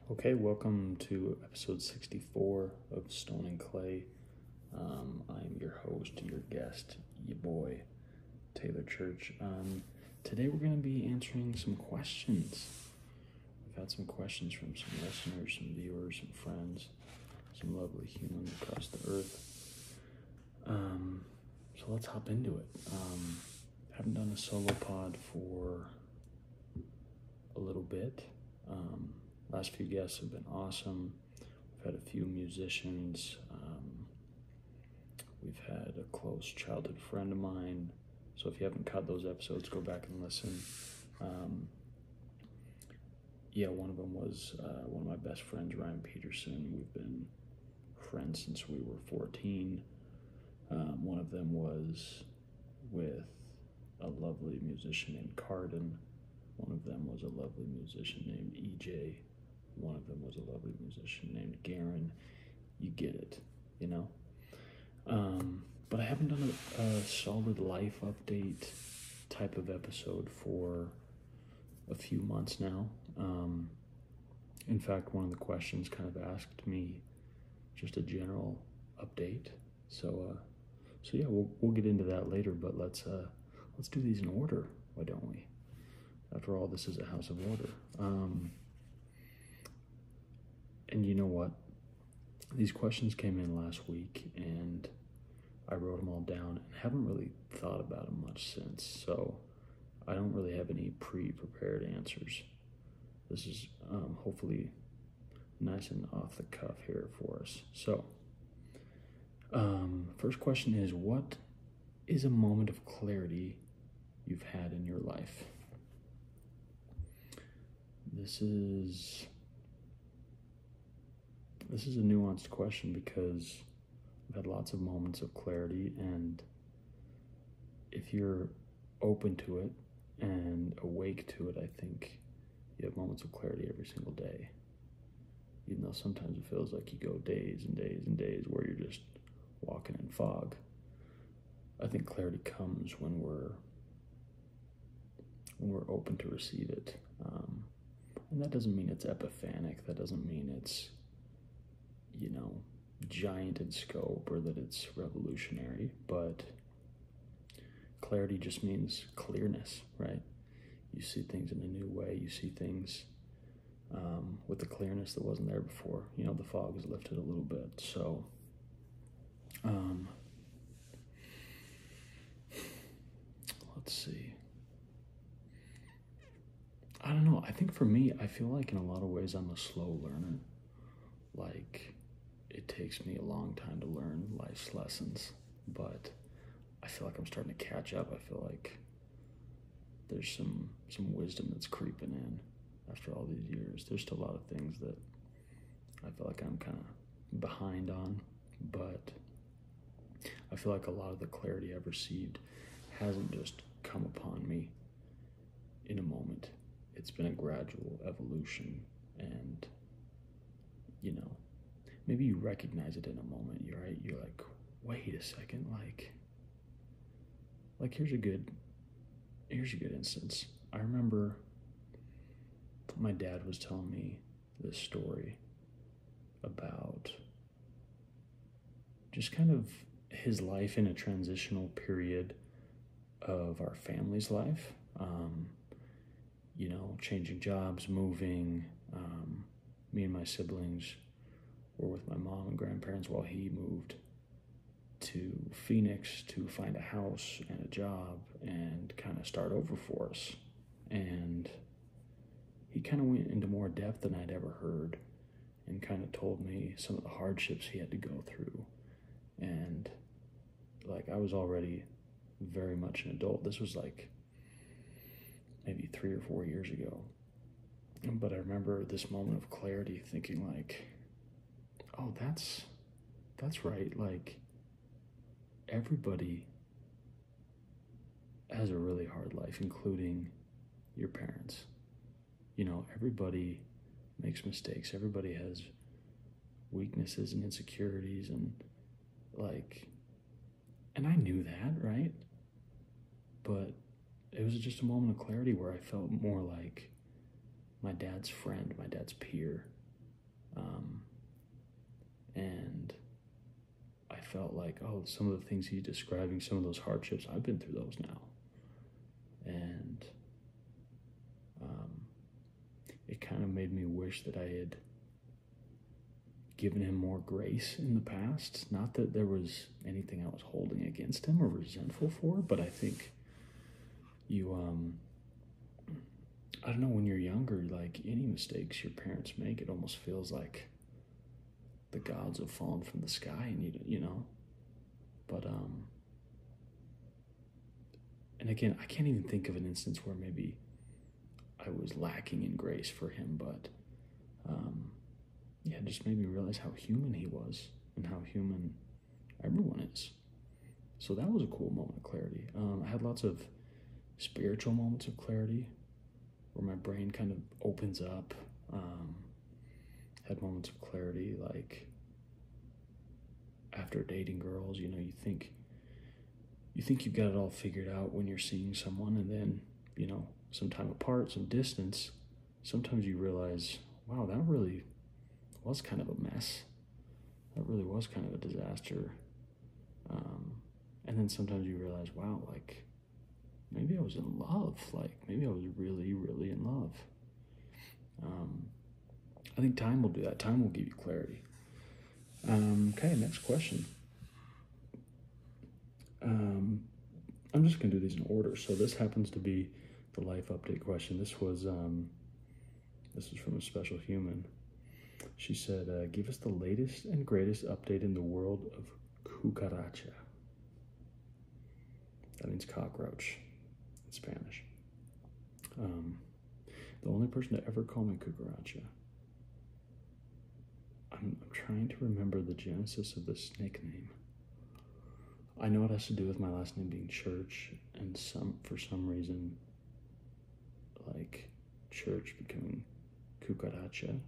Okay, welcome to episode 64 of Stone and Clay. I'm your host, your guest, your boy, Taylor Church. Today we're going to be answering some questions. We've had some questions from some listeners, some viewers, some friends, some lovely humans across the earth. So let's hop into it. Haven't done a solo pod for a little bit. Last few guests have been awesome. We've had a few musicians. We've had a close childhood friend of mine. So if you haven't caught those episodes, go back and listen. One of them was one of my best friends, Ryan Peterson. We've been friends since we were 14. One of them was with a lovely musician named Carden. One of them was a lovely musician named EJ. One of them was a lovely musician named Garen. You get it, you know? But I haven't done a solid life update type of episode for a few months now. In fact, one of the questions kind of asked me just a general update. So yeah, we'll get into that later, but let's do these in order, why don't we? After all, this is a house of order. And you know what? These questions came in last week, and I wrote them all down and haven't really thought about them much since. So I don't really have any pre-prepared answers. This is hopefully nice and off the cuff here for us. So, first question is, what is a moment of clarity you've had in your life? This is a nuanced question because I've had lots of moments of clarity, and if you're open to it and awake to it, I think you have moments of clarity every single day. Even though sometimes it feels like you go days and days and days where you're just walking in fog. I think clarity comes when we're open to receive it. And that doesn't mean it's epiphanic. That doesn't mean it's, giant in scope or that it's revolutionary. But clarity just means clearness, right? You see things in a new way. You see things with the clearness that wasn't there before. The fog is lifted a little bit. So, let's see. I don't know. I think for me, I feel like in a lot of ways I'm a slow learner. Like, it takes me a long time to learn life's lessons, but I feel like I'm starting to catch up. I feel like there's some wisdom that's creeping in after all these years. There's still a lot of things that I feel like I'm kind of behind on, but I feel like a lot of the clarity I've received hasn't just come upon me in a moment. It's been a gradual evolution, and maybe you recognize it in a moment. You're like, wait a second, like here's a good instance. I remember my dad was telling me this story about just kind of his life in a transitional period of our family's life. Changing jobs, moving. Me and my siblings were with my mom and grandparents while he moved to Phoenix to find a house and a job and kind of start over for us. And he kind of went into more depth than I'd ever heard and kind of told me some of the hardships he had to go through. And I was already very much an adult. This was maybe 3 or 4 years ago. But I remember this moment of clarity thinking oh, that's right. Everybody has a really hard life, including your parents. Everybody makes mistakes. Everybody has weaknesses and insecurities and I knew that, right? But it was just a moment of clarity where I felt more like my dad's friend, my dad's peer, And I felt like, oh, some of the things he's describing, some of those hardships, I've been through those now. And it kind of made me wish that I had given him more grace in the past. Not that there was anything I was holding against him or resentful for, but I think you, I don't know, when you're younger, like any mistakes your parents make, it almost feels like the gods have fallen from the sky and you know, but, and again, I can't even think of an instance where maybe I was lacking in grace for him, but yeah, it just made me realize how human he was and how human everyone is. So that was a cool moment of clarity. I had lots of spiritual moments of clarity where my brain kind of opens up. Had moments of clarity like after dating girls, you know, you think you've got it all figured out when you're seeing someone, and then, you know, some time apart, some distance, sometimes you realize, wow, that really was kind of a mess. That really was kind of a disaster. And then sometimes you realize, wow, like, maybe I was in love. Like, maybe I was really, really in love. I think time will do that. Time will give you clarity. Okay, next question. I'm just going to do these in order. So this happens to be the life update question. This was from a special human. She said, give us the latest and greatest update in the world of cucaracha. That means cockroach in Spanish. The only person to ever call me cucaracha. I'm trying to remember the genesis of this nickname. I know it has to do with my last name being Church, and for some reason, like Church becoming cucaracha.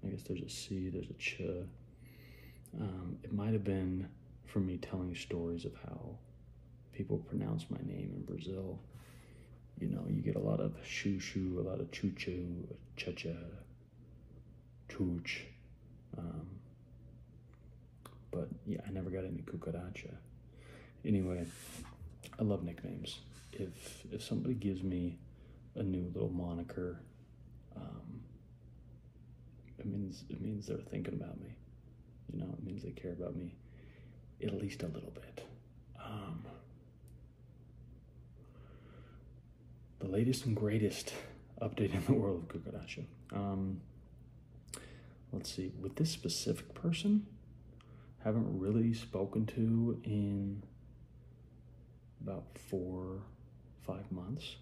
I guess there's a C, there's a ch. It might have been from me telling stories of how people pronounce my name in Brazil. You know, you get a lot of shoo-shoo, a lot of choo-choo, cha-cha, chooch. But yeah, I never got any cucaracha. Anyway, I love nicknames. If somebody gives me a new little moniker, it means they're thinking about me. You know, it means they care about me at least a little bit. The latest and greatest update in the world of cucaracha. Let's see, with this specific person, haven't really spoken to in about 4 or 5 months,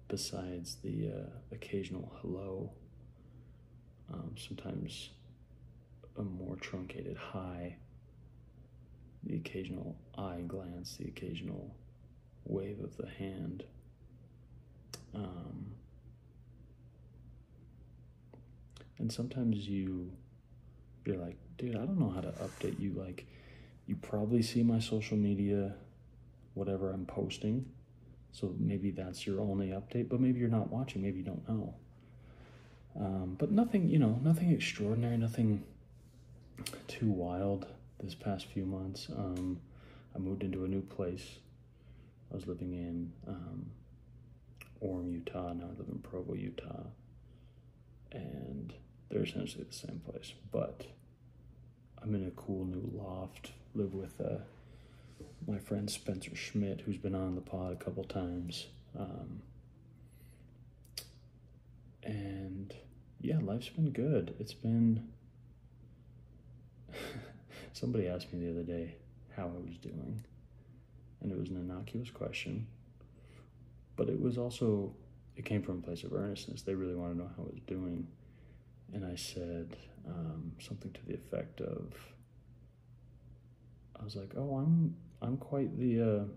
besides the occasional hello, sometimes a more truncated hi, the occasional eye glance, the occasional wave of the hand. And sometimes you're like, dude, I don't know how to update you. Like, you probably see my social media, whatever I'm posting, so maybe that's your only update, but maybe you're not watching, maybe you don't know. But nothing, nothing extraordinary, nothing too wild this past few months. I moved into a new place. I was living in Orem, Utah. Now I live in Provo, Utah. And they're essentially the same place. But I'm in a cool new loft. Live with my friend Spencer Schmidt, who's been on the pod a couple times. And yeah, life's been good. It's been... Somebody asked me the other day how I was doing. And it was an innocuous question. But it was also, it came from a place of earnestness. They really want to know how I was doing. And I said something to the effect of, I was like, oh, I'm quite the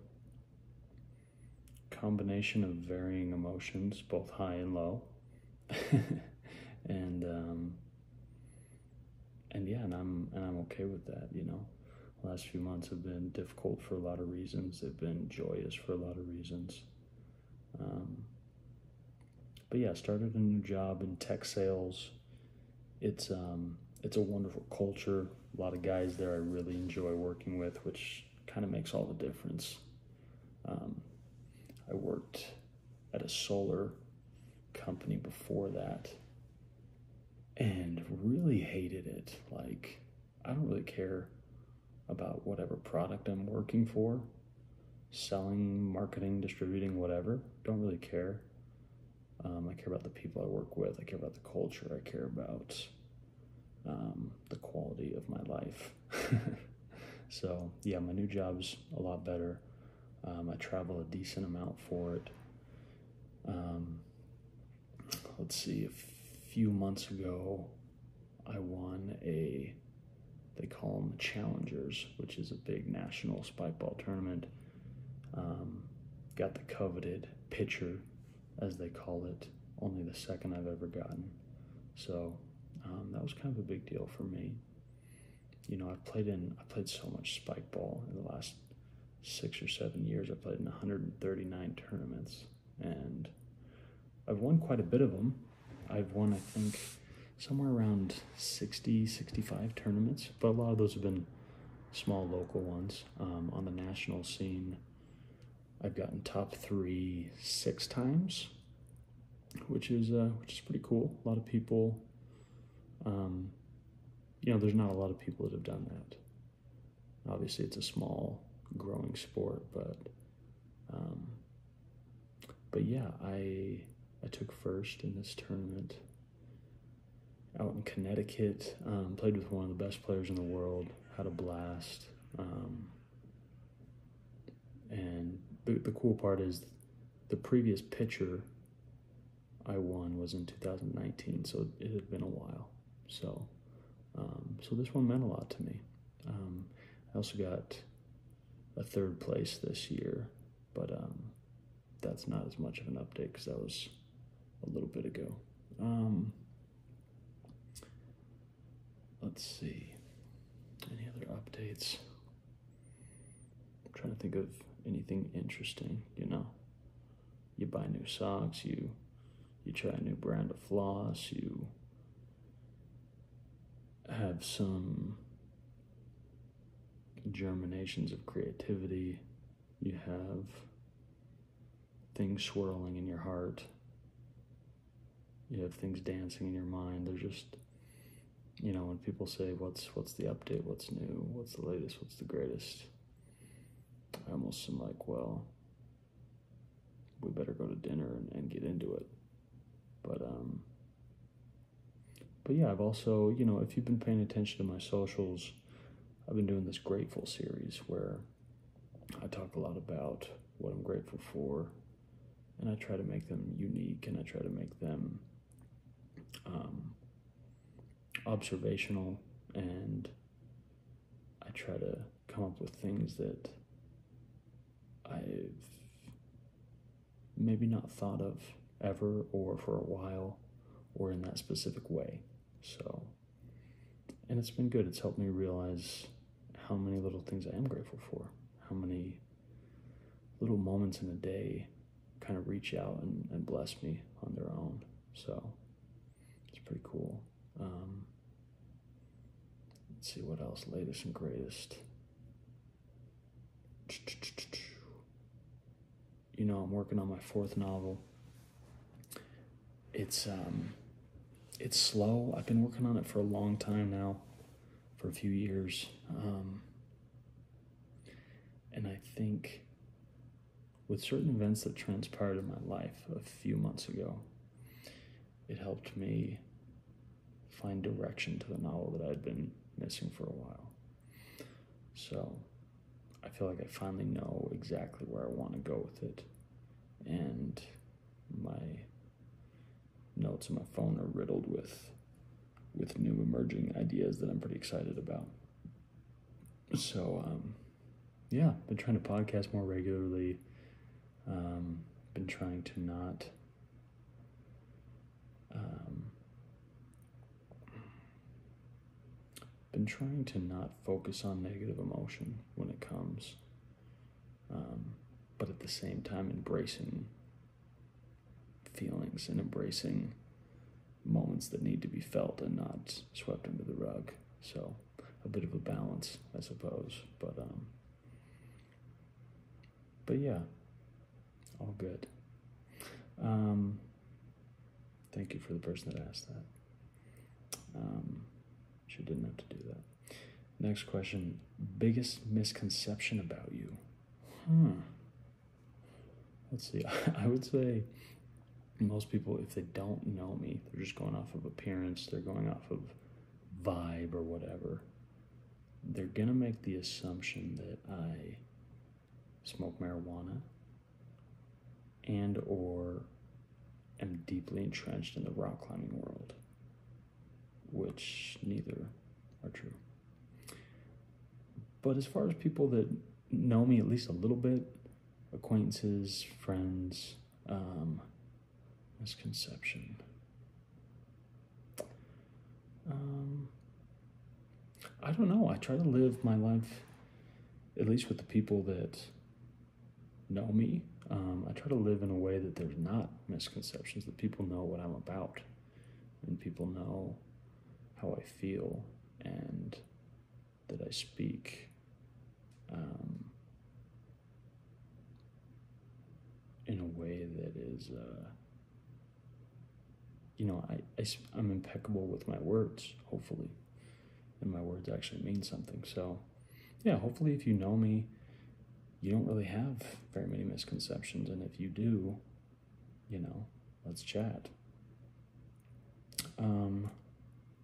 combination of varying emotions, both high and low. and yeah, and I'm okay with that, you know. The last few months have been difficult for a lot of reasons. They've been joyous for a lot of reasons. But yeah, started a new job in tech sales. It's It's a wonderful culture. A lot of guys there I really enjoy working with, which kind of makes all the difference. I worked at a solar company before that and really hated it. Like, I don't really care about whatever product I'm working for, selling, marketing, distributing, whatever. Don't really care. I care about the people I work with. I care about the culture. I care about the quality of my life. So yeah, my new job's a lot better. I travel a decent amount for it. Let's see, a few months ago, I won they call them Challengers, which is a big national spike ball tournament. Got the coveted pitcher, as they call it, only the second I've ever gotten. So that was kind of a big deal for me. You know, I played so much spike ball in the last 6 or 7 years. I played in 139 tournaments, and I've won quite a bit of them. I've won, I think, somewhere around 60, 65 tournaments, but a lot of those have been small local ones. On the national scene, I've gotten top 3 6 times, which is pretty cool. A lot of people, there's not a lot of people that have done that. Obviously, it's a small, growing sport, but yeah, I took first in this tournament out in Connecticut. Played with one of the best players in the world. Had a blast. And the cool part is the previous pitcher I won was in 2019, so it had been a while. So this one meant a lot to me. I also got a 3rd place this year, but that's not as much of an update because that was a little bit ago. Let's see. Any other updates? I'm trying to think of anything interesting, You buy new socks, you try a new brand of floss, you have some germinations of creativity, you have things swirling in your heart, you have things dancing in your mind. They're just, when people say, what's the update, what's new, what's the latest, what's the greatest, I almost am like, well, we better go to dinner and get into it. But yeah, I've also, if you've been paying attention to my socials, I've been doing this grateful series where I talk a lot about what I'm grateful for, and I try to make them unique, and I try to make them observational, and I try to come up with things that I've maybe not thought of ever or for a while or in that specific way. So, and it's been good. It's helped me realize how many little things I am grateful for, how many little moments in a day kind of reach out and bless me on their own. So it's pretty cool. Let's see what else, latest and greatest. I'm working on my 4th novel. It's slow. I've been working on it for a long time now, for a few years. And I think with certain events that transpired in my life a few months ago, it helped me find direction to the novel that I'd been missing for a while. So I feel like I finally know exactly where I want to go with it. And my notes on my phone are riddled with new emerging ideas that I'm pretty excited about. So, yeah, been trying to podcast more regularly. Been trying to not focus on negative emotion when it comes, but at the same time embracing feelings and embracing moments that need to be felt and not swept under the rug. So a bit of a balance, I suppose. But yeah, all good. Thank you for the person that asked that. She didn't have to do that. Next question, biggest misconception about you? Let's see. I would say most people, if they don't know me, they're just going off of appearance, they're going off of vibe or whatever. They're going to make the assumption that I smoke marijuana and or am deeply entrenched in the rock climbing world, which neither are true. But as far as people that know me at least a little bit, acquaintances, friends, misconception. I don't know. I try to live my life, at least with the people that know me. I try to live in a way that there's not misconceptions, that people know what I'm about, and people know how I feel, and that I speak in a way that is, I'm impeccable with my words, hopefully, and my words actually mean something. So, yeah, hopefully if you know me, you don't really have very many misconceptions, and if you do, let's chat.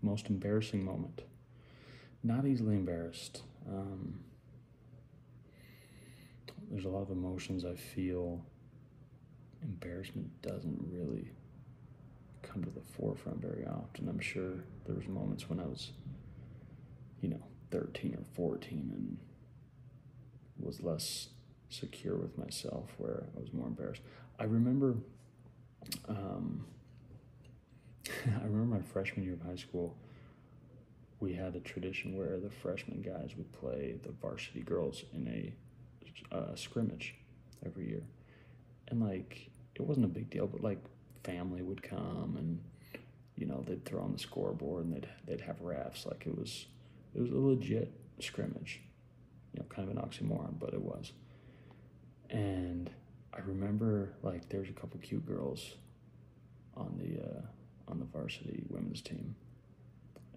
Most embarrassing moment. Not easily embarrassed. There's a lot of emotions I feel. Embarrassment doesn't really come to the forefront very often. I'm sure there was moments when I was, 13 or 14 and was less secure with myself, where I was more embarrassed. I remember my freshman year of high school, we had a tradition where the freshman guys would play the varsity girls in a scrimmage every year. And, it wasn't a big deal, but, family would come and, they'd throw on the scoreboard and they'd have refs. It was a legit scrimmage. Kind of an oxymoron, but it was. And I remember, there was a couple cute girls on the varsity women's team.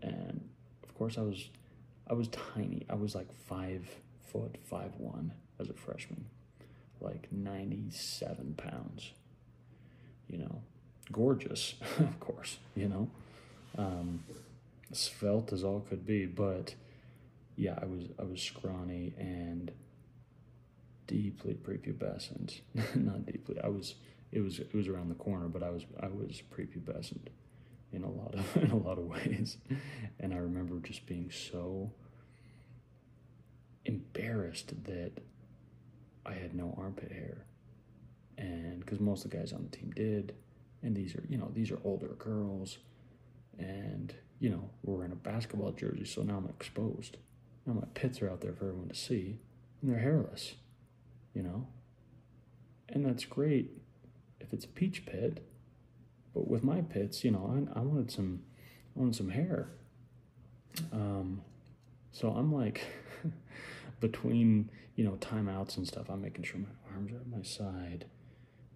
And, of course, I was tiny. I was 5'1" as a freshman, 97 pounds, gorgeous, of course, svelte as all could be, but yeah, I was scrawny and deeply prepubescent. Not deeply. It was around the corner, but I was prepubescent in a lot of ways. And I remember just being so embarrassed that I had no armpit hair. And because most of the guys on the team did, and these are older girls, and we're in a basketball jersey, so now I'm exposed. Now my pits are out there for everyone to see, and they're hairless, and that's great if it's a peach pit, but with my pits, I wanted some hair. So I'm between timeouts and stuff, I'm making sure my arms are at my side,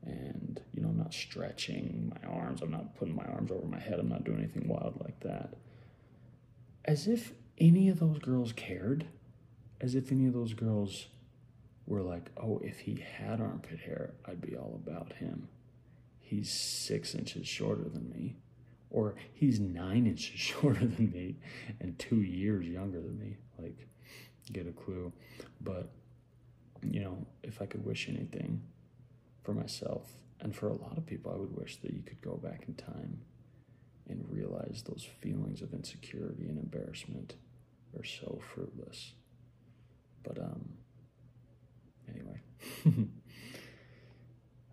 and I'm not stretching my arms, I'm not putting my arms over my head, I'm not doing anything wild like that, as if any of those girls cared, as if any of those girls were oh, if he had armpit hair, I'd be all about him. He's 6 inches shorter than me, or he's 9 inches shorter than me and 2 years younger than me. Get a clue. But if I could wish anything for myself and for a lot of people, I would wish that you could go back in time and realize those feelings of insecurity and embarrassment are so fruitless. But anyway.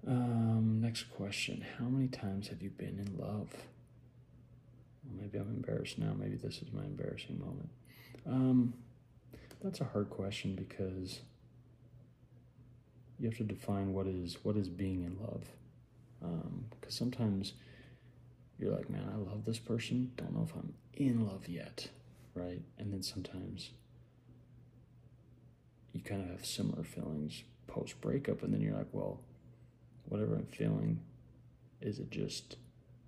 Next question. How many times have you been in love? Well, maybe I'm embarrassed now. Maybe this is my embarrassing moment. That's a hard question, because you have to define what is being in love. Because sometimes you're like, man, I love this person. Don't know if I'm in love yet, right? And then sometimes you kind of have similar feelings post-breakup, and then you're like, well, whatever I'm feeling, is it just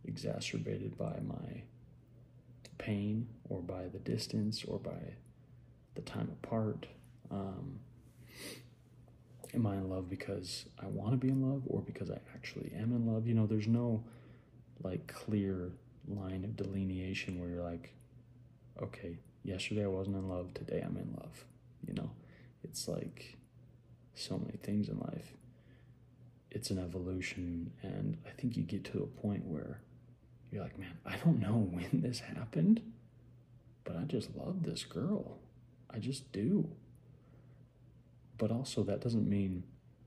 exacerbated by my pain or by the distance or by the time apart? Am I in love because I want to be in love or because I actually am in love? There's no like clear line of delineation where you're like, okay, yesterday I wasn't in love, today I'm in love. It's like so many things in life. It's an evolution, and I think you get to a point where you're like, man, I don't know when this happened, but I just love this girl. I just do. But also that doesn't mean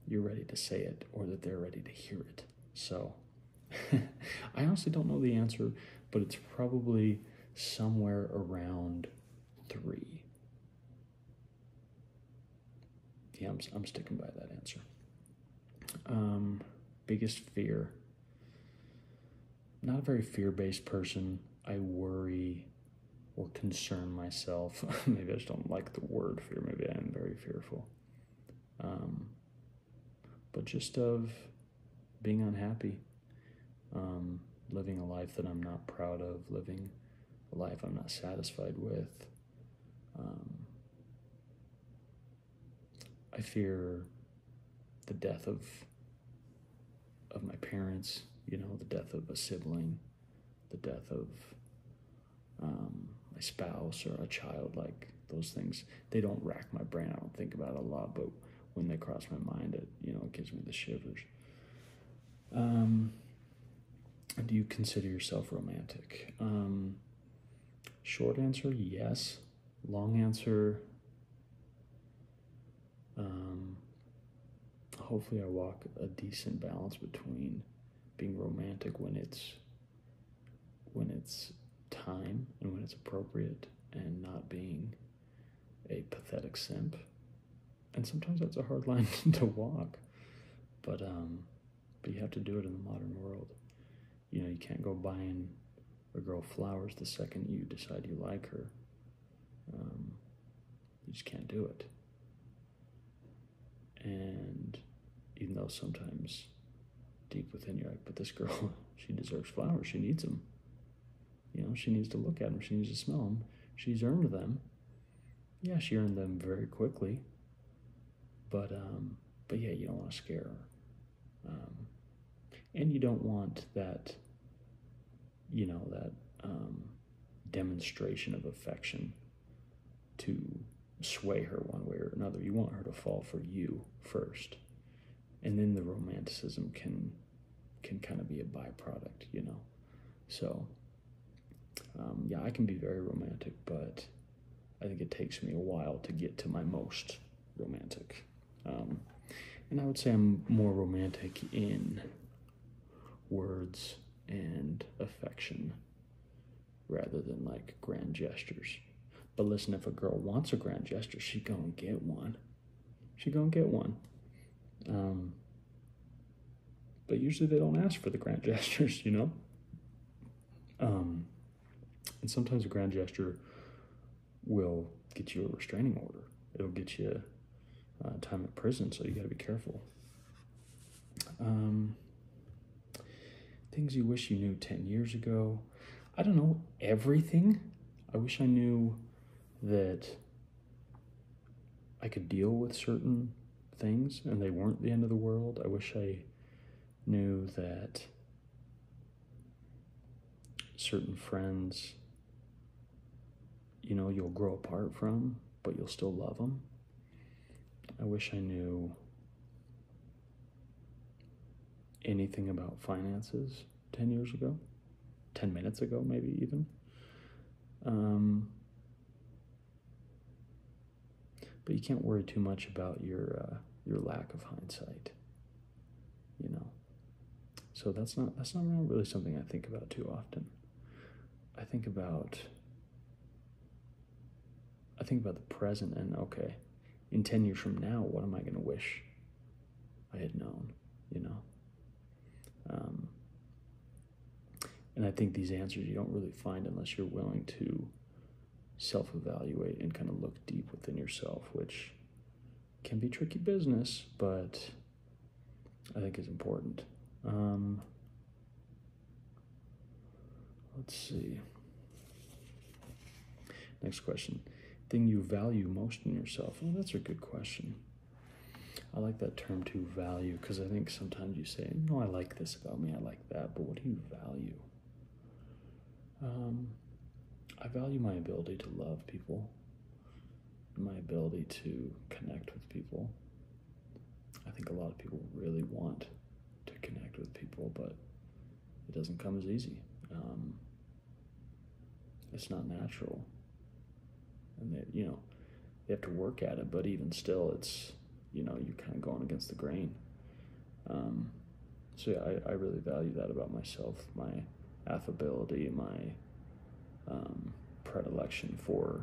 you're ready to say it or that they're ready to hear it. So I honestly don't know the answer, but it's probably somewhere around 3. Yeah, I'm sticking by that answer. Biggest fear. Not a very fear-based person. I worry or concern myself. Maybe I just don't like the word fear. Maybe I am very fearful. But just of being unhappy, living a life that I'm not proud of, living a life I'm not satisfied with. I fear the death of my parents, the death of a sibling, the death of my spouse or a child. Like those things, they don't rack my brain. I don't think about it a lot, but when they cross my mind, it gives me the shivers. Do you consider yourself romantic? Short answer, yes. Long answer, hopefully I walk a decent balance between being romantic when it's time and when it's appropriate, and not being a pathetic simp. And sometimes that's a hard line to walk, but you have to do it in the modern world. You can't go buying a girl flowers the second you decide you like her. You just can't do it. And even though sometimes deep within you're like, but this girl, she deserves flowers. She needs them. She needs to look at them. She needs to smell them. She's earned them. Yeah, she earned them very quickly. But yeah, you don't want to scare her. And you don't want that, that demonstration of affection to sway her one way or another. You want her to fall for you first. And then the romanticism can kind of be a byproduct, So, yeah, I can be very romantic, but I think it takes me a while to get to my most romantic. And I would say I'm more romantic in words and affection rather than like grand gestures. But listen, if a girl wants a grand gesture, she's gonna get one. But usually they don't ask for the grand gestures, And sometimes a grand gesture will get you a restraining order. It'll get you time in prison, so you got to be careful. Things you wish you knew 10 years ago. I don't know everything. I wish I knew that I could deal with certain things and they weren't the end of the world. I wish I knew that certain friends, you'll grow apart from, but you'll still love them. I wish I knew anything about finances 10 years ago, 10 minutes ago, maybe even. But you can't worry too much about your lack of hindsight, So that's not really something I think about too often. I think about the present and, okay, in 10 years from now, what am I going to wish I had known, And I think these answers you don't really find unless you're willing to self-evaluate and kind of look deep within yourself, which can be tricky business, but I think is important. Let's see. Next question. Thing you value most in yourself? Oh, that's a good question. I like that term too, value, because I think sometimes you say, no, I like this about me, I like that, but what do you value? I value my ability to love people, my ability to connect with people. I think a lot of people really want to connect with people, but it doesn't come as easy. It's not natural. And they have to work at it, but even still, it's, you're kind of going against the grain. So yeah, I really value that about myself, my affability, my predilection for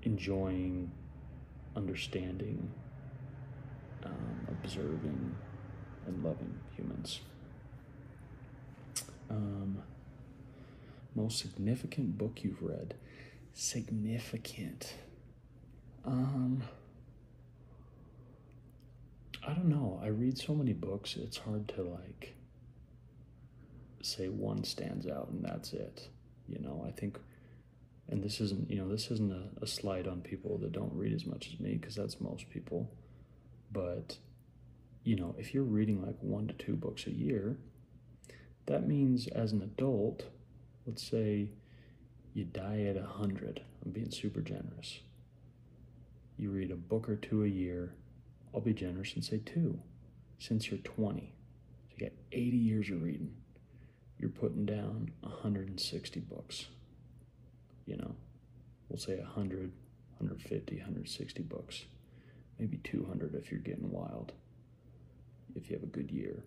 enjoying, understanding, observing, and loving humans. Most significant book you've read? Significant. I don't know. I read so many books, it's hard to say one stands out and that's it. I think, and this isn't a slight on people that don't read as much as me, because that's most people. But, if you're reading 1 to 2 books a year, that means as an adult, let's say you die at 100. I'm being super generous. You read a book or 2 a year. I'll be generous and say 2, since you're 20. So you got 80 years of reading. You're putting down 160 books. We'll say 100, 150, 160 books. Maybe 200 if you're getting wild, if you have a good year.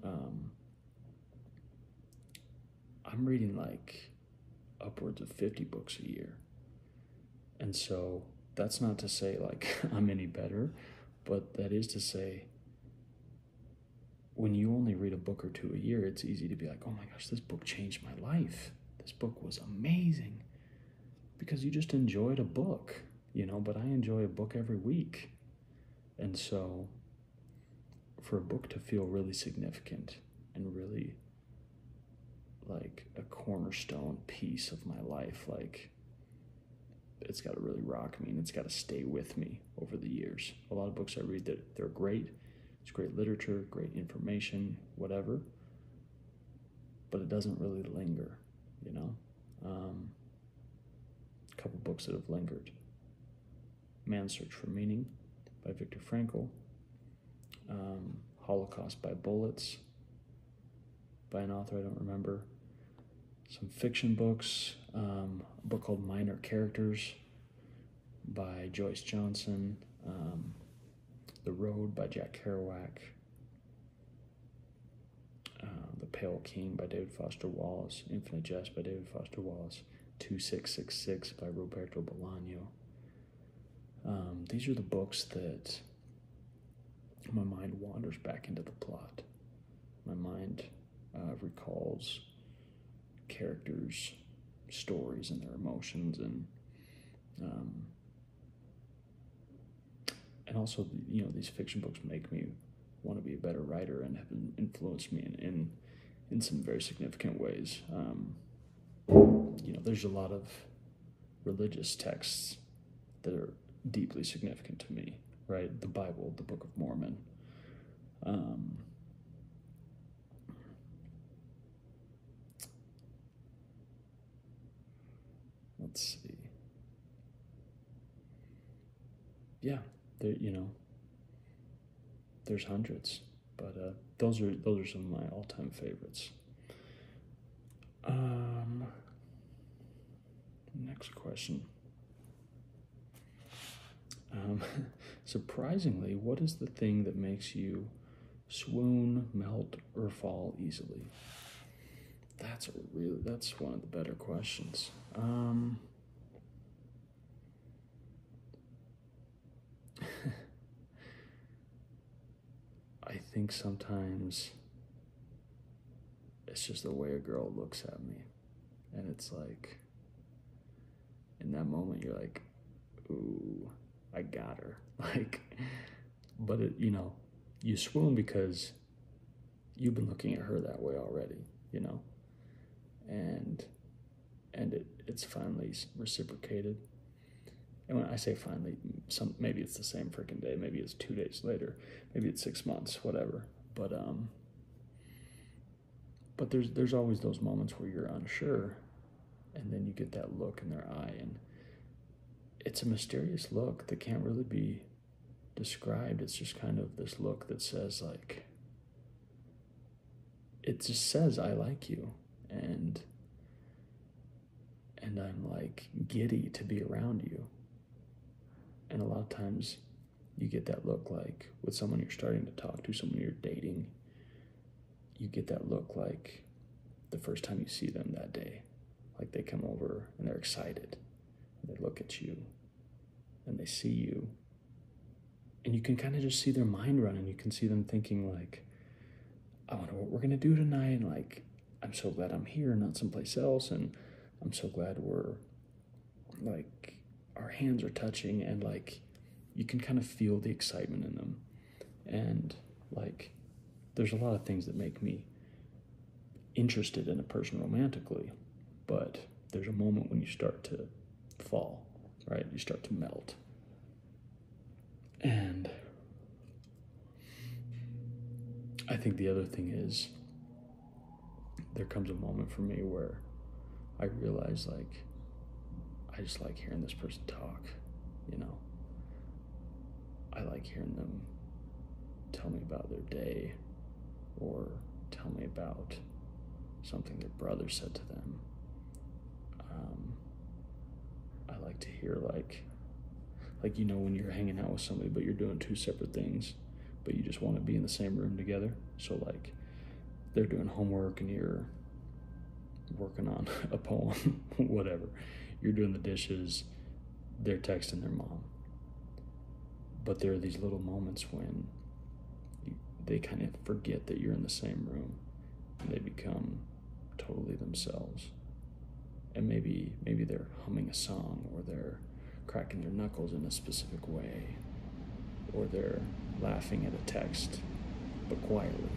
I'm reading upwards of 50 books a year. And so that's not to say I'm any better, but that is to say, when you only read a book or 2 a year, it's easy to be like, oh my gosh, this book changed my life. This book was amazing. Because you just enjoyed a book, but I enjoy a book every week. And so for a book to feel really significant and really a cornerstone piece of my life, it's got to really rock me, and it's got to stay with me over the years. A lot of books I read, they're great. It's great literature, great information, whatever. But it doesn't really linger, A couple books that have lingered. Man's Search for Meaning by Viktor Frankl. Holocaust by Bullets by an author I don't remember. Some fiction books, a book called Minor Characters by Joyce Johnson, The Road by Jack Kerouac, The Pale King by David Foster Wallace, Infinite Jest by David Foster Wallace, 2666 by Roberto Bolaño. These are the books that my mind wanders back into the plot. My mind recalls characters, stories, and their emotions, and also, these fiction books make me want to be a better writer and have influenced me in some very significant ways. There's a lot of religious texts that are deeply significant to me, right? The Bible, the Book of Mormon. Let's see. Yeah, there's hundreds, but those are some of my all-time favorites. Next question. Surprisingly, what is the thing that makes you swoon, melt, or fall easily? That's one of the better questions. I think sometimes it's just the way a girl looks at me. And it's like, in that moment, you're like, ooh, I got her. Like, but it, you swoon because you've been looking at her that way already, and it's finally reciprocated. And when I say finally, maybe it's the same freaking day, maybe it's 2 days later, maybe it's 6 months, whatever. But there's always those moments where you're unsure, and then you get that look in their eye, and it's a mysterious look that can't really be described. It's just kind of this look that says, like, it just says, I like you, and I'm like giddy to be around you. And a lot of times you get that look like with someone you're starting to talk to, someone you're dating, you get that look like the first time you see them that day. Like they come over and they're excited and they look at you and they see you, and you can kind of just see their mind running. You can see them thinking like, I wonder what we're gonna do tonight, and like, I'm so glad I'm here, not someplace else, and I'm so glad we're like, our hands are touching, and like, you can kind of feel the excitement in them. And like, there's a lot of things that make me interested in a person romantically, but there's a moment when you start to fall, right? You start to melt. And I think the other thing is, there comes a moment for me where I realize, like, I just like hearing this person talk, I like hearing them tell me about their day, or tell me about something their brother said to them. I like to hear, like, when you're hanging out with somebody, but you're doing two separate things, but you just want to be in the same room together. So, like, they're doing homework and you're working on a poem, whatever. You're doing the dishes, they're texting their mom. But there are these little moments when they kind of forget that you're in the same room, and they become totally themselves. And maybe they're humming a song, or they're cracking their knuckles in a specific way, or they're laughing at a text, but quietly.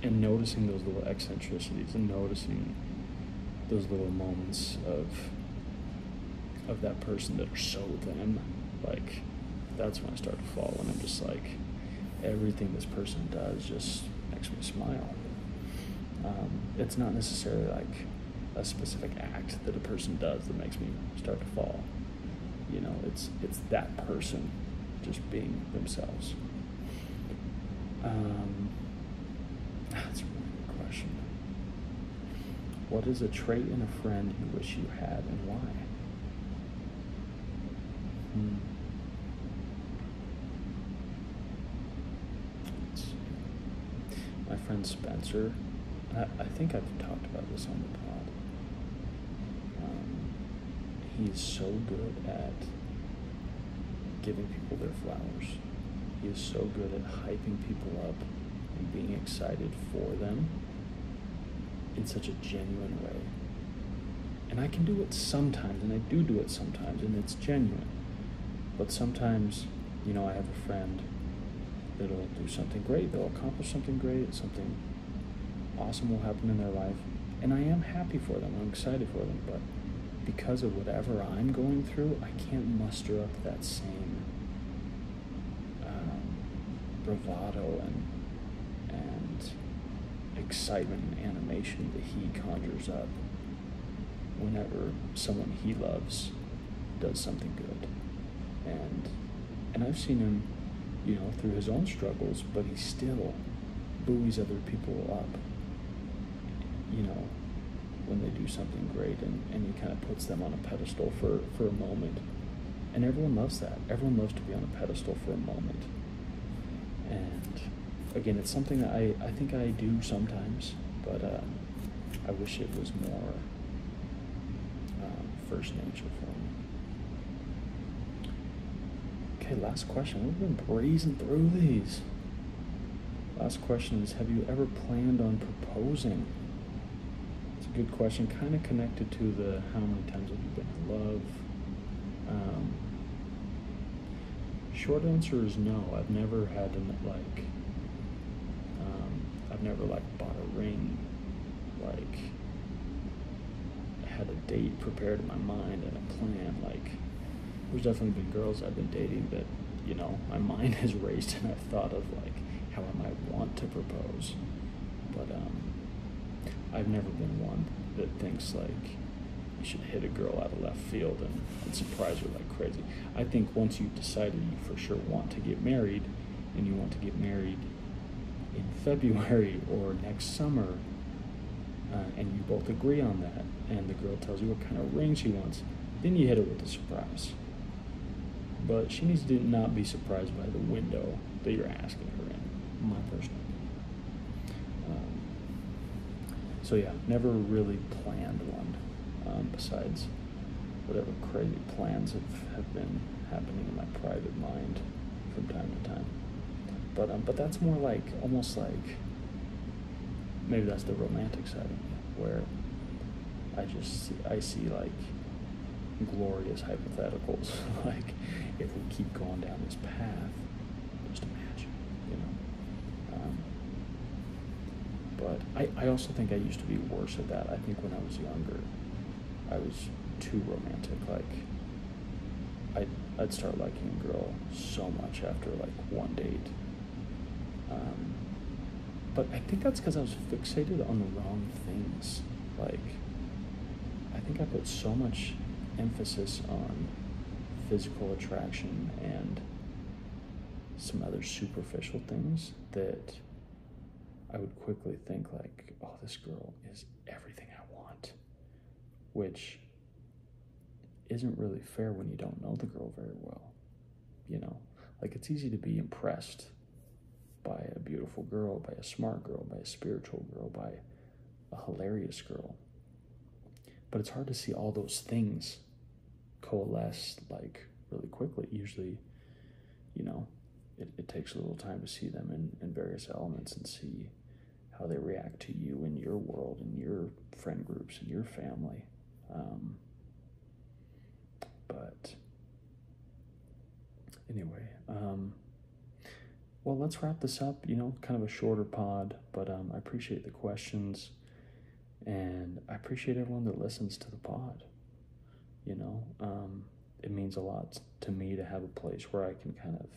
And noticing those little eccentricities, and noticing those little moments of that person that are so them, like, that's when I start to fall, and I'm just like, everything this person does just makes me smile. It's not necessarily like a specific act that a person does that makes me start to fall. It's that person just being themselves. That's a really good question. What is a trait in a friend you wish you had, and why? Let's see. My friend Spencer, I think I've talked about this on the pod. He's so good at giving people their flowers. He is so good at hyping people up and being excited for them in such a genuine way. And I can do it sometimes, and I do it sometimes, and it's genuine. But sometimes, I have a friend that'll do something great, they'll accomplish something great, something awesome will happen in their life, and I am happy for them, I'm excited for them, but because of whatever I'm going through, I can't muster up that same bravado and excitement and animation that he conjures up whenever someone he loves does something good. And I've seen him, through his own struggles, but he still buoys other people up, when they do something great, and he kind of puts them on a pedestal for a moment. And everyone loves that. Everyone loves to be on a pedestal for a moment. And again, it's something that I think I do sometimes, but I wish it was more first nature for me. Okay, last question. We've been breezing through these. Last question is, have you ever planned on proposing? It's a good question, kind of connected to the how many times have you been in love. Short answer is no. I've never had to I've never bought a ring, had a date prepared in my mind and a plan. There's definitely been girls I've been dating that, my mind has raced and I've thought of how I might want to propose. But I've never been one that thinks you should hit a girl out of left field and surprise her like crazy. I think once you've decided you for sure want to get married, and you want to get married in February or next summer, and you both agree on that, and the girl tells you what kind of ring she wants, then you hit her with a surprise. But she needs to not be surprised by the window that you're asking her in, my personal opinion. So yeah, never really planned one, besides whatever crazy plans have been happening in my private mind from time to time. But that's more almost maybe that's the romantic side of me, where I see glorious hypotheticals, if we keep going down this path, just imagine, but I also think I used to be worse at that. I think when I was younger, I was too romantic. I'd start liking a girl so much after one date. But I think that's because I was fixated on the wrong things. I think I put so much emphasis on physical attraction and some other superficial things that I would quickly think oh, this girl is everything I want, which isn't really fair when you don't know the girl very well. It's easy to be impressed by a beautiful girl, by a smart girl, by a spiritual girl, by a hilarious girl. But it's hard to see all those things coalesce really quickly. Usually, it takes a little time to see them in various elements and see how they react to you in your world, in your friend groups, in your family. But anyway, well, let's wrap this up, kind of a shorter pod, but I appreciate the questions, and I appreciate everyone that listens to the pod. It means a lot to me to have a place where I can kind of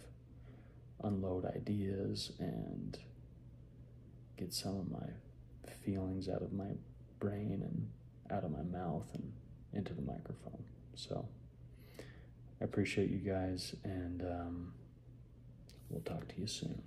unload ideas and get some of my feelings out of my brain and out of my mouth and into the microphone. So I appreciate you guys, and we'll talk to you soon.